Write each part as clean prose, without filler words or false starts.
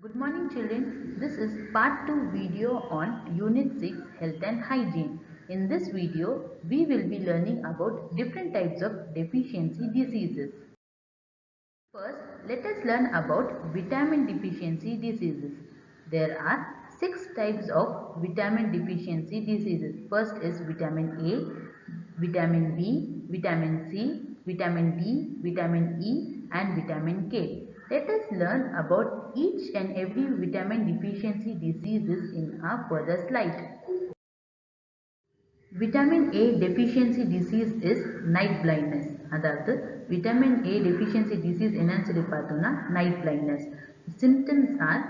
Good morning children. This is part 2 video on Unit 6 Health and Hygiene. In this video, we will be learning about different types of deficiency diseases. First, let us learn about vitamin deficiency diseases. There are 6 types of vitamin deficiency diseases. First is vitamin A, vitamin B, vitamin C, vitamin D, vitamin E and vitamin K. Let us learn about each and every vitamin deficiency diseases in a further slide. Vitamin A deficiency disease is night blindness. அதாவது vitamin A deficiency disease என்னன்னு சொல்லி பார்த்தோம்னா night blindness. Symptoms are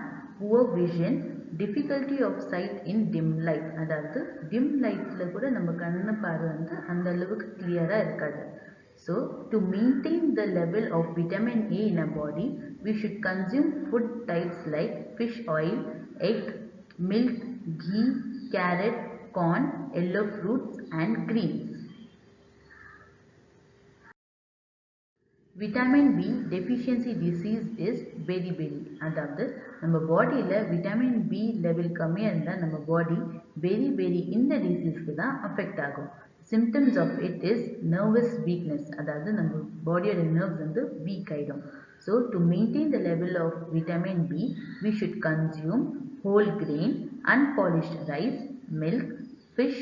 poor vision, difficulty of sight in dim light. அதாவது dim lightல கூட நம்ம கண்ணு பார்வை வந்து அந்த அளவுக்கு கிளியரா இருக்காது. So, to maintain the level of vitamin A in our body, we should consume food types like fish oil, egg, milk, ghee, carrot, corn, yellow fruits and greens. Vitamin B deficiency disease is beriberi. அதாவது நம்ம பாடியில் vitamin B level கம்மியாக இருந்தால் நம்ம பாடி beriberi இந்த டிசீஸ்க்கு தான் affect ஆகும். Symptoms of it is nervous weakness. அதாவது நம்ம பாடியோட நர்வ்ஸ் வந்து வீக் ஆகிடும். So to maintain the level of vitamin B we should consume whole grain, unpolished rice, milk, fish,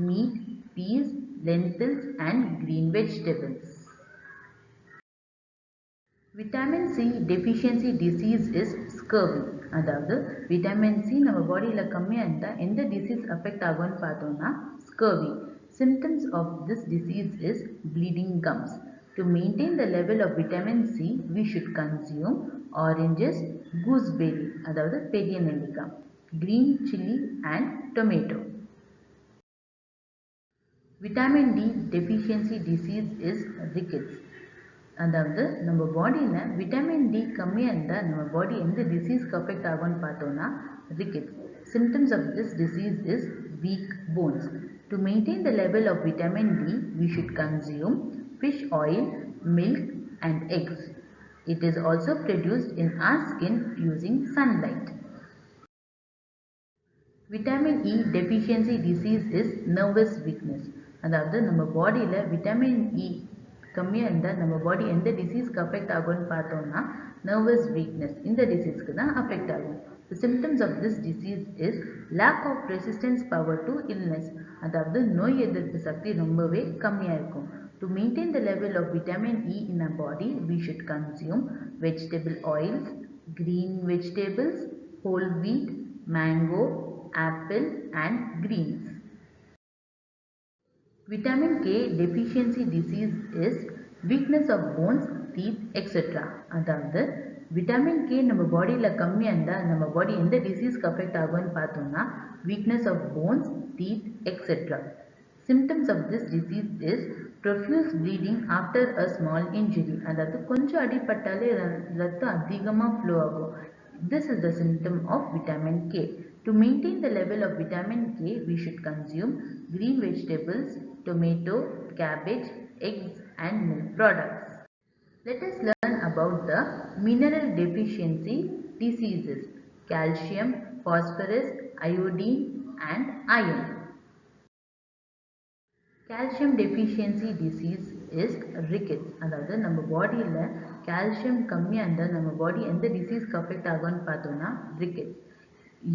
meat, peas, lentils and green vegetables. Vitamin C deficiency disease is scurvy. அதாவது vitamin C நம்ம பாடியில் கம்மியாக இருந்தால் எந்த disease affect ஆகும்னு பார்த்தோம்னா scurvy. Symptoms of this disease is bleeding gums. To maintain the level of vitamin C, we should consume oranges, gooseberry, அதாவது பெரிய நெல்லிக்காய், green chili and tomato. Vitamin D deficiency disease is rickets. அதாவது நம்ம பாடியில் vitamin D கம்மியாக இருந்தால் நம்ம பாடி எந்த டிசீஸ்க்கு அஃபெக்ட் ஆகும்னு பார்த்தோம்னா rickets. Symptoms of this disease is weak bones. To maintain the level of vitamin D, we should consume fish oil, milk and eggs. It is also produced in our skin using sunlight. Vitamin E deficiency disease is nervous weakness. அதாவது நம்ம பாடியில் vitamin E கம்மியாக இருந்தால் நம்ம பாடி எந்த டிசீஸ்க்கு affect ஆகும்னு பார்த்தோம்னா nervous weakness இந்த டிசீஸ்க்கு தான் அஃபெக்ட் ஆகும். The symptoms of this disease is lack of resistance power to illness. அதாவது நோய் எதிர்ப்பு சக்தி ரொம்பவே கம்மியாக இருக்கும். To maintain the level of vitamin E in our body, we should consume vegetable oils, green vegetables, whole wheat, mango, apple and greens. Vitamin K deficiency disease is weakness of bones, teeth, etc. அதாவது vitamin K நம்ம பாடியில் கம்மியாக இருந்தால் நம்ம பாடி எந்த டிசீஸ்க்கு affect ஆகும்னு பார்த்தோம்னா weakness of bones, teeth, etc. Symptoms of this disease is profuse bleeding after a small injury. அதாவது கொஞ்சம் அடிபட்டாலே ரத்தம் அதிகமாக ஃப்ளோ ஆகும். This is the symptom of vitamin K. To maintain the level of vitamin K, we should consume green vegetables, tomato, cabbage, eggs and milk products. Let us learn about the mineral deficiency diseases: calcium, phosphorus, iodine and iron. Calcium deficiency disease is rickets. அதாவது நம்ம பாடியில் calcium கம்மியாக இருந்தால் நம்ம பாடி எந்த டிசீஸ்க்கு affect ஆகும்னு பார்த்தோம்னா rickets.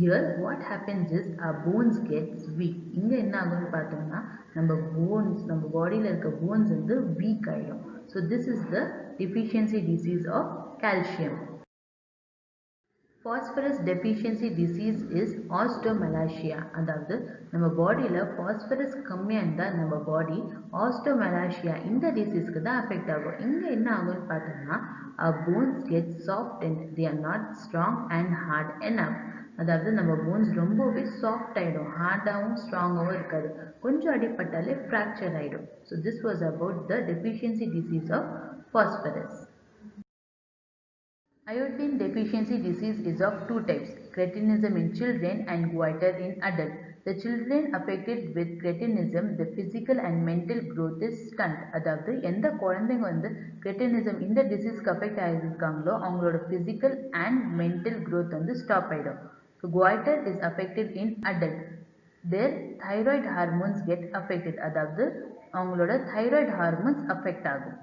Here what happens is our bones gets weak. இங்கே என்ன ஆகும்னு பார்த்தோம்னா நம்ம பாடியில் இருக்க போன்ஸ் வந்து வீக் ஆகிடும். So this is the deficiency disease of calcium. Phosphorus deficiency disease is osteomalacia. அதாவது நம்ம பாடியில் phosphorus கம்மியாக இருந்தால் நம்ம பாடி osteomalacia இந்த டிசீஸ்க்கு தான் அஃபெக்ட் ஆகும். இங்கே என்ன ஆகும்னு பார்த்தோம்னா our bones get softened, they are not strong and hard enough. அதாவது நம்ம போன்ஸ் ரொம்பவே சாஃப்ட் ஆகிடும், ஹார்டாகவும் ஸ்ட்ராங்காகவும் இருக்காது, கொஞ்சம் அடிப்பட்டாலே ஃப்ராக்சர் ஆகிடும். So this was about the deficiency disease of phosphorus. Iodine deficiency disease is of two types, cretinism in children and goiter in adults. The children affected with cretinism, the physical and mental growth is stunt. அதாவது எந்த குழந்தைங்க வந்து cretinism இந்த டிசீஸ்க்கு affect ஆகியிருக்காங்களோ அவங்களோட physical and mental growth வந்து stop ஆகிடும். So goiter is affected in adult. Their thyroid hormones get affected. அதாவது அவங்களோட thyroid hormones affect ஆகும்.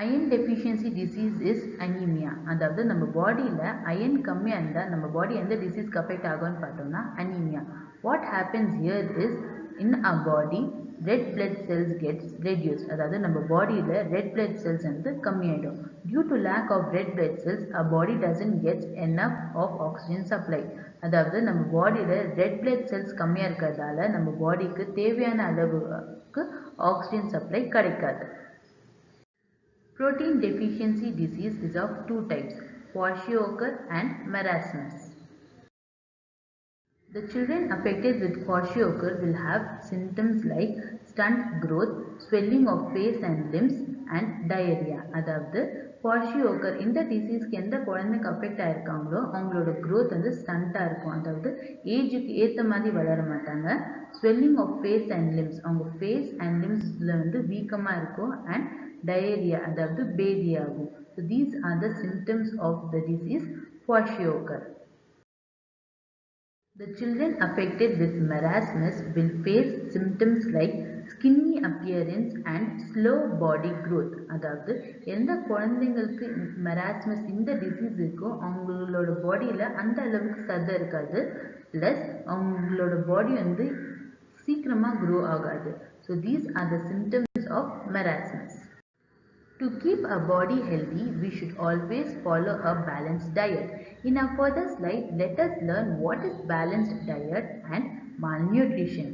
Iron deficiency disease is anaemia. அதாவது நம்ம பாடியில் அயன் கம்மியாக இருந்தால் நம்ம பாடி எந்த டிசீஸ்க்கு அஃபெக்ட் ஆகும்னு பார்த்தோம்னா anaemia. What happens here is in a body red blood cells gets reduced. அதாவது நம்ம பாடியில் ரெட் பிளட் செல்ஸ் வந்து கம்மியாயிடும். Due to lack of red blood cells a body doesn't gets enough of oxygen supply. அதாவது நம்ம பாடியில் red blood cells கம்மியாக இருக்கிறதால நம்ம பாடிக்கு தேவையான அளவுக்கு ஆக்சிஜன் சப்ளை கிடைக்காது. Protein deficiency disease is of two types, kwashiorkor and marasmus. The children affected with kwashiorkor will have symptoms like stunt growth, swelling of face and limbs and diarrhea. அதாவது kwashiorkor இந்த டிசீஸ்க்கு எந்த குழந்தைக்கு affect ஆயிருக்காங்களோ அவங்களோட growth வந்து ஸ்டண்ட்டாக இருக்கும். அதாவது ஏஜுக்கு ஏற்ற மாதிரி வளர மாட்டாங்க. Swelling of face and limbs, அவங்க ஃபேஸ் அண்ட் லிம்ஸில் வந்து வீக்கமாக இருக்கும். அண்ட் diarrhea அதாவது பேதி ஆகும். So these are the symptoms of the disease kwashiorkor. The children affected with marasmus will face symptoms like skinny appearance and slow body growth. அதாவது எந்த குழந்தைங்களுக்கு marasmus இந்த டிசீஸ் இருக்கோ அவங்களோட பாடியில் அந்த அளவுக்கு சதை இருக்காது, ப்ளஸ் அவங்களோட பாடி வந்து சீக்கிரமாக க்ரோ ஆகாது. So these are the symptoms of marasmus. To keep our body healthy, we should always follow a balanced diet. In our further slide, let us learn what is balanced diet and malnutrition.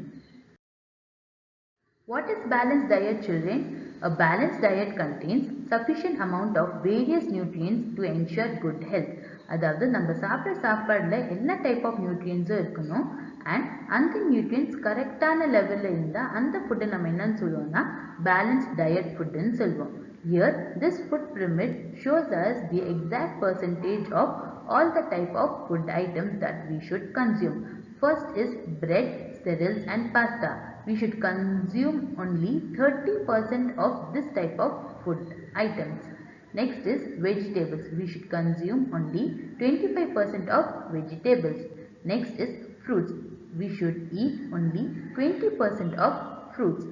What is balanced diet, children? A balanced diet contains sufficient amount of various nutrients to ensure good health. அதாவது நம்ம சாப்பிட்ற சாப்பாடில் எல்லா type of நியூட்ரியன்ஸும் இருக்கணும். And அந்த nutrients கரெக்டான லெவலில் இருந்தால் அந்த ஃபுட்டை நம்ம என்னன்னு சொல்லுவோம்னா பேலன்ஸ்ட் டயட் ஃபுட்டுன்னு சொல்லுவோம். Here, this food pyramid shows us the exact percentage of all the type of food items that we should consume. First is bread, cereals and pasta. We should consume only 30% of this type of food items. Next is vegetables. We should consume only 25% of vegetables. Next is fruits. We should eat only 20% of fruits.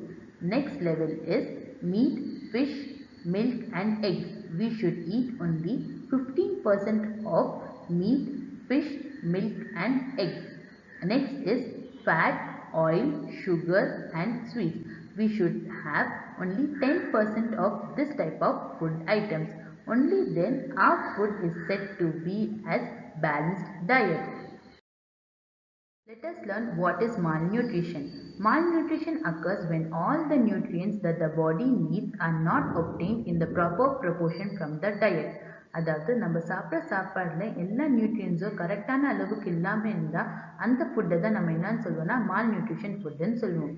Next level is meat, fish, milk and eggs. We should eat only 15% of meat, fish, milk and eggs. Next is fat, oil, sugar and sweets. We should have only 10% of this type of food items. Only then our food is said to be as balanced diet. Let us learn what is malnutrition. Malnutrition occurs when all the nutrients that the body needs are not obtained in the proper proportion from the diet. அதாவது நம்ம சாப்பிட்ற சாப்பாடில் எல்லா நியூட்ரியன்ஸும் கரெக்டான அளவுக்கு இல்லாமல் இருந்தால் அந்த ஃபுட்டை தான் நம்ம என்னன்னு சொல்லுவோம்னா மால்நியூட்ரிஷன் ஃபுட்டுன்னு சொல்லுவோம்.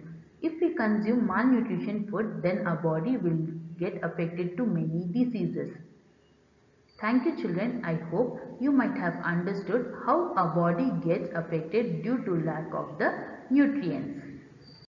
If we consume malnutrition food, then our body will get affected to many diseases. Thank you, children. I hope you might have understood how our body gets affected due to lack of the nutrients.